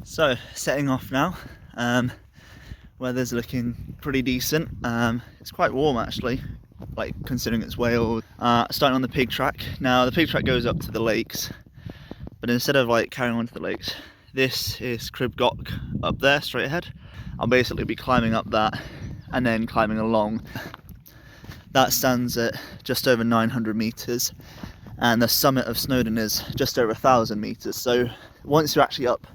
So setting off now. Weather's looking pretty decent. It's quite warm actually, like considering it's Wales. Starting on the pig track. Now the pig track goes up to the lakes, but instead of like carrying on to the lakes, this is Crib Goch up there straight ahead. I'll basically be climbing up that and then climbing along. That stands at just over 900 meters, and the summit of Snowdon is just over 1,000 meters. So once you're actually up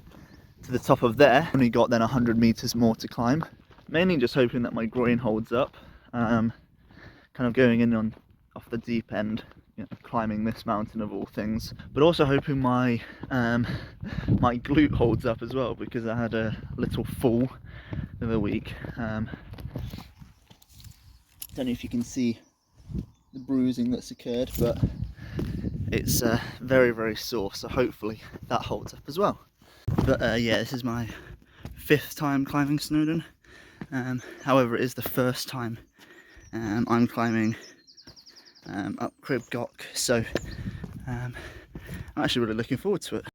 to the top of there, only got then 100 meters more to climb. Mainly just hoping that my groin holds up, kind of going in on off the deep end, you know, climbing this mountain of all things, but also hoping my my glute holds up as well, because I had a little fall the other week. Don't know if you can see the bruising that's occurred, but it's very, very sore, so hopefully that holds up as well. But yeah, this is my 5th time climbing Snowdon. However, it is the first time I'm climbing up Crib Goch, so I'm actually really looking forward to it.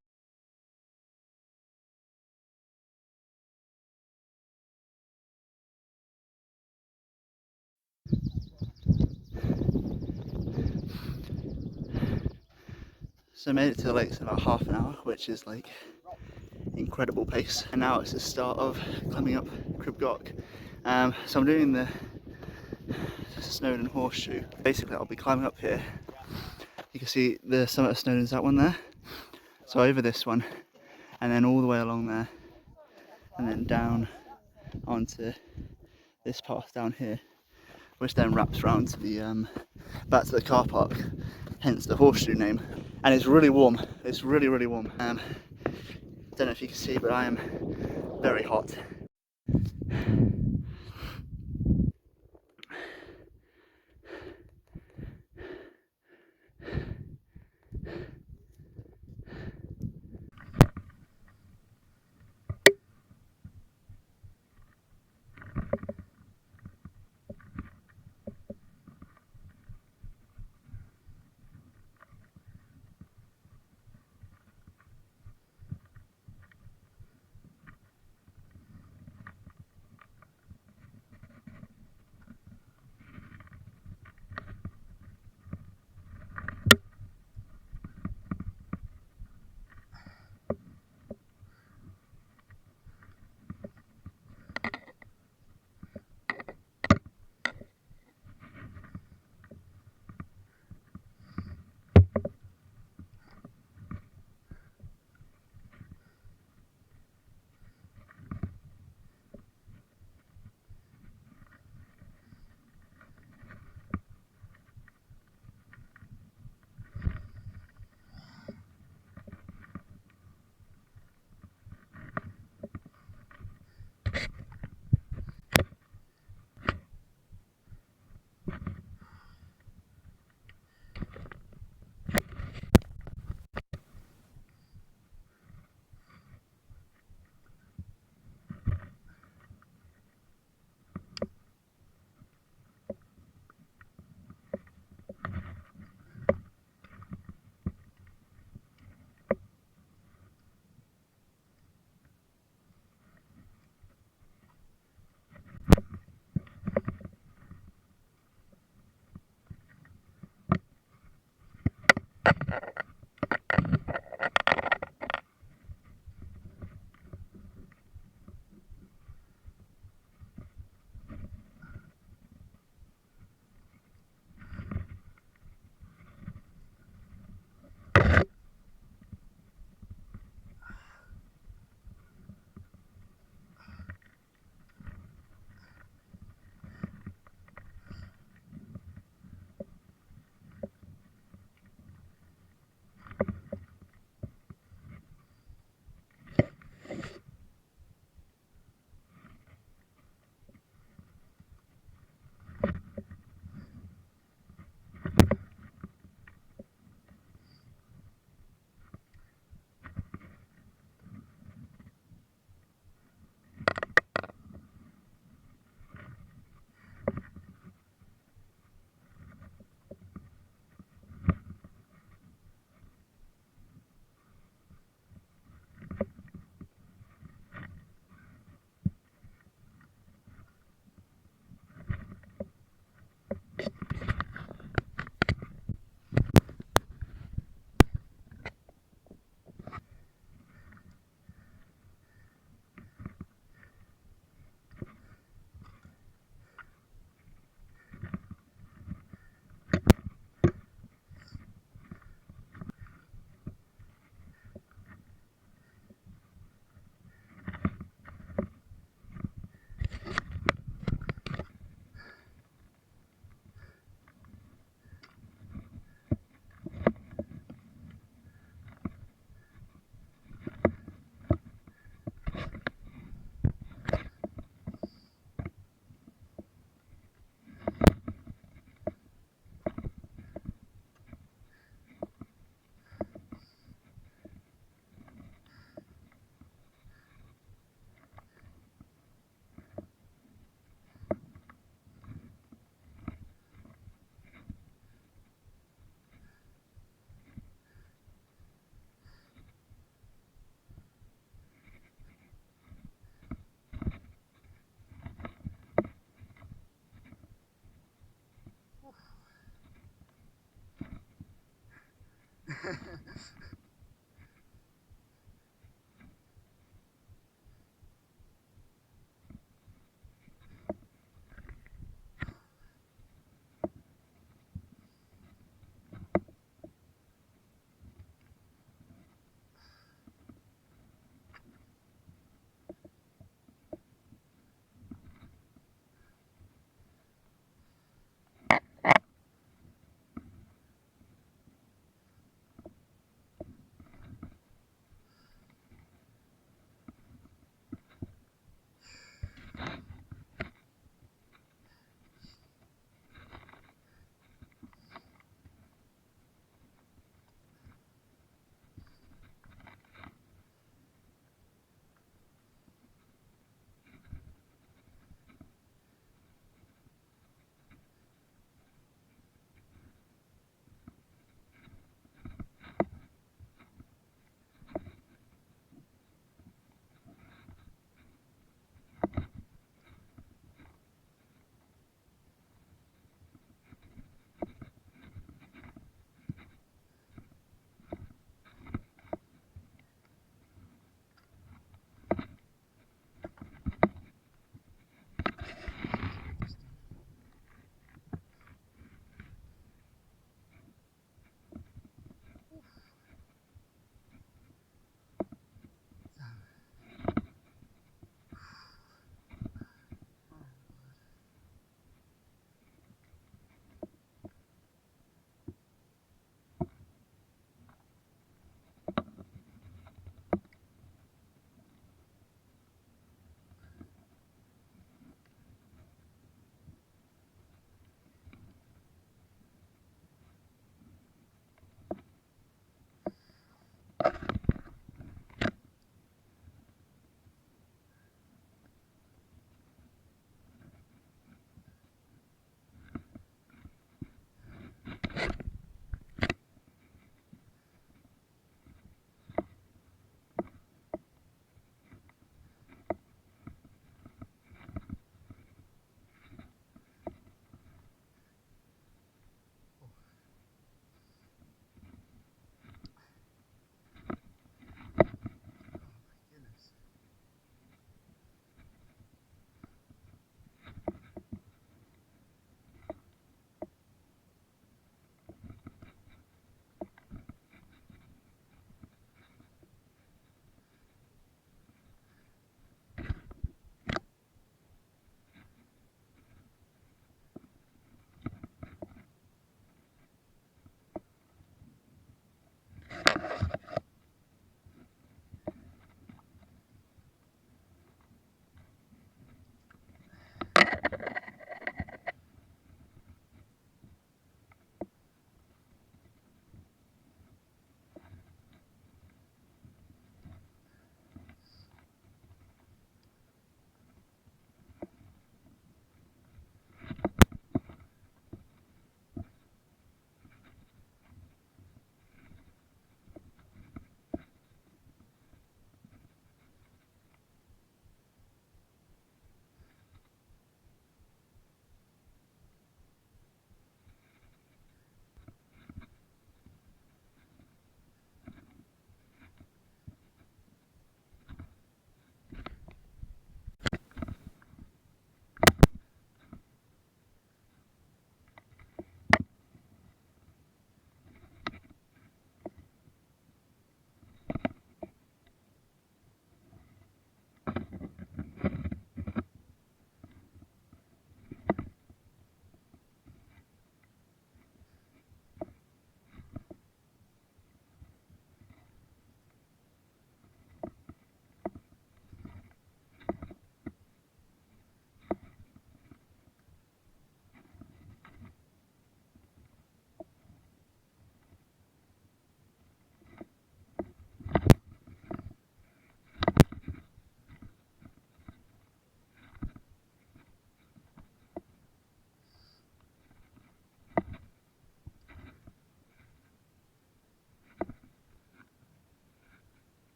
So I made it to the lakes in about half an hour, which is like incredible pace. And now it's the start of climbing up Crib Goch. So I'm doing the Snowdon horseshoe. Basically, I'll be climbing up here. You can see the summit of Snowdon's that one there. So over this one, and then all the way along there, and then down onto this path down here, which then wraps around to the back to the car park, hence the horseshoe name. And it's really warm. It's really, really warm. Don't know if you can see, but I am very hot.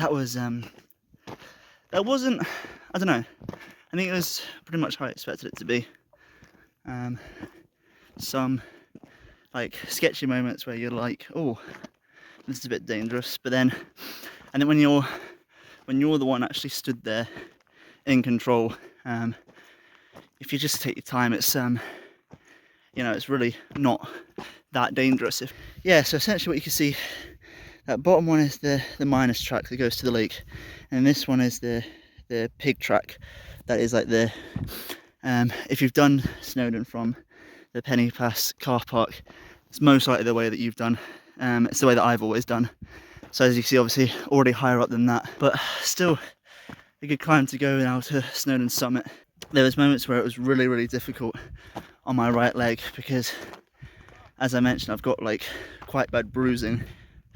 that wasn't, I don't know, I think it was pretty much how I expected it to be. Some like sketchy moments where you're like, oh, this is a bit dangerous, but then, and then when you're the one actually stood there in control, if you just take your time, it's you know, it's really not that dangerous. Yeah, so essentially what you can see, that bottom one is the minus track that goes to the lake, and this one is the pig track that is like the if you've done Snowdon from the Penny Pass car park, it's most likely the way that you've done. It's the way that I've always done. So as you can see, obviously already higher up than that, but still a good climb to go now to Snowdon summit. There was moments where it was really, really difficult on my right leg because, as I mentioned, I've got like quite bad bruising,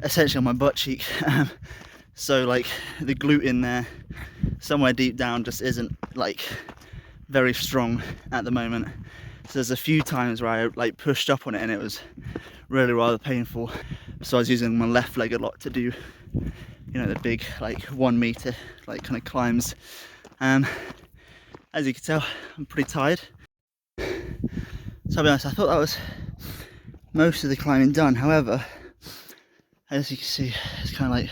essentially on my butt cheek. So like the glute in there, somewhere deep down, just isn't like very strong at the moment. So there's a few times where I like pushed up on it and it was really rather painful. So I was using my left leg a lot to do, you know, the big like 1 meter like kind of climbs. As you can tell, I'm pretty tired. So I'll be honest, I thought that was most of the climbing done. However, as you can see, it's kind of like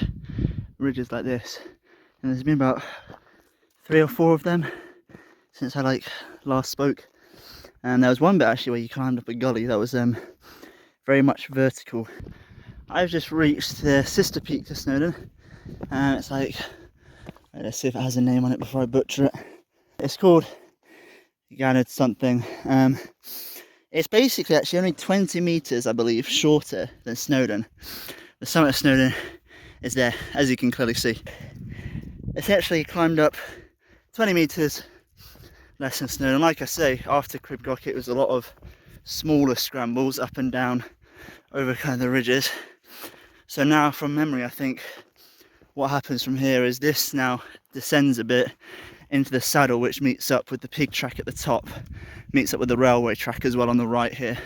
ridges like this, and there's been about 3 or 4 of them since I like last spoke. And there was one bit actually where you climbed up a gully that was very much vertical. I've just reached the sister peak to Snowdon, and it's like, let's see if it has a name on it before I butcher it. It's called Ganad something. It's basically actually only 20 meters, I believe, shorter than Snowdon. The summit of Snowdon is there, as you can clearly see. Essentially climbed up 20 meters less than Snowdon. Like I say, after Crib Goch it was a lot of smaller scrambles up and down over kind of the ridges. So now from memory, I think what happens from here is this now descends a bit into the saddle, which meets up with the pig track at the top, meets up with the railway track as well on the right here.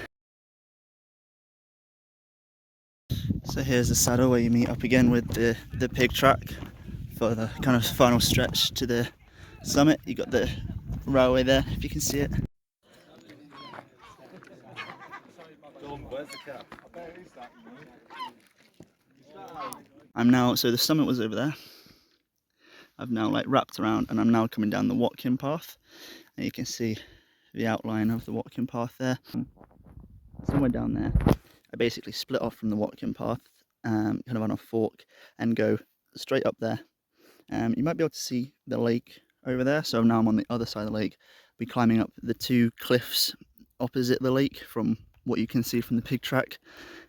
So here's the saddle where you meet up again with the pig track for the kind of final stretch to the summit. You got the railway there, if you can see it. I'm now, so the summit was over there. I've now like wrapped around and I'm now coming down the Watkin path, and you can see the outline of the Watkin path there. Somewhere down there, I basically split off from the Watkin path, kind of on a fork, and go straight up there. You might be able to see the lake over there, so now I'm on the other side of the lake. I'll be climbing up the 2 cliffs opposite the lake from what you can see from the pig track,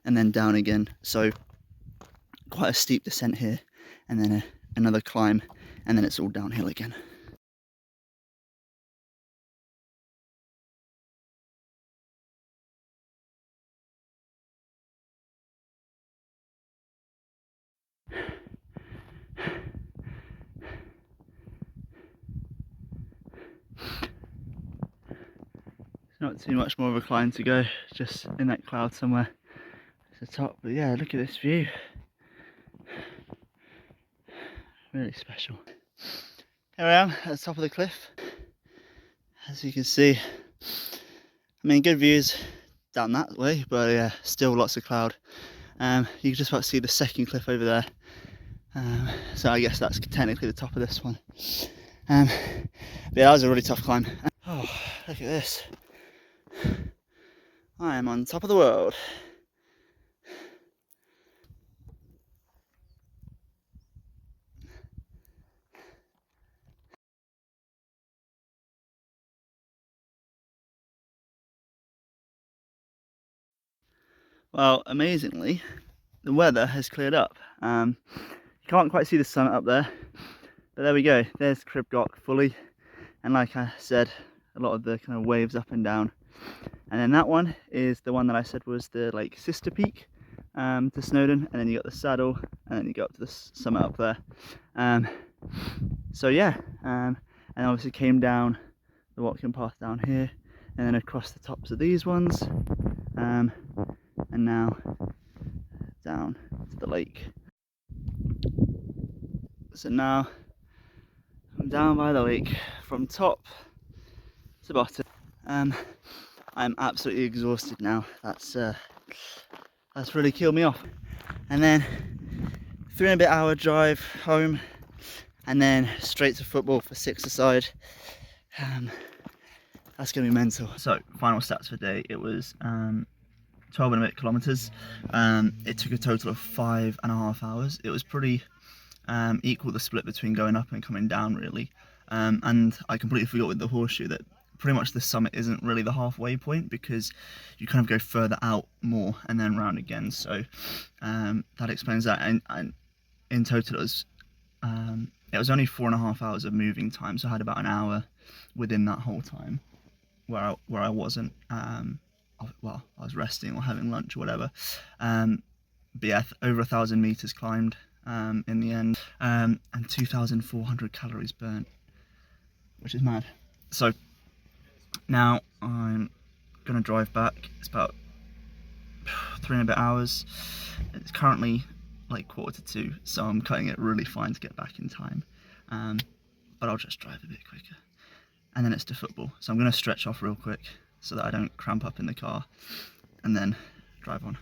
and then down again. So quite a steep descent here, and then another climb, and then it's all downhill again. Not too much more of a climb to go, just in that cloud somewhere at the top. But yeah, look at this view. Really special. Here I am at the top of the cliff. As you can see, I mean, good views down that way, but yeah, still lots of cloud. You can just about see the second cliff over there. So I guess that's technically the top of this one. But yeah, that was a really tough climb. Oh, look at this. I am on top of the world. Well, amazingly, the weather has cleared up. You can't quite see the summit up there, but there we go. There's Crib Goch fully, and like I said, a lot of the kind of waves up and down. And then that one is the one that I said was the like sister peak to Snowdon, and then you got the saddle, and then you go up to the summit up there. So yeah, and obviously came down the Watkin path down here, and then across the tops of these ones, and now down to the lake. So now I'm down by the lake from top to bottom. I'm absolutely exhausted now. That's really killed me off. And then 3.5 hour drive home, and then straight to football for 6-a-side. That's gonna be mental. So final stats for the day, it was 12 and a bit kilometers. It took a total of 5.5 hours. It was pretty equal, the split between going up and coming down, really. And I completely forgot with the horseshoe that pretty much the summit isn't really the halfway point, because you kind of go further out more and then round again. So that explains that. And in total it was only 4.5 hours of moving time, so I had about an hour within that whole time where I wasn't well, I was resting or having lunch or whatever. But yeah, over 1,000 meters climbed in the end, and 2,400 calories burnt, which is mad. So now I'm gonna drive back. It's about 3.5 hours. It's currently like 1:45, so I'm cutting it really fine to get back in time. But I'll just drive a bit quicker, and then it's to football. So I'm gonna stretch off real quick so that I don't cramp up in the car, and then drive on.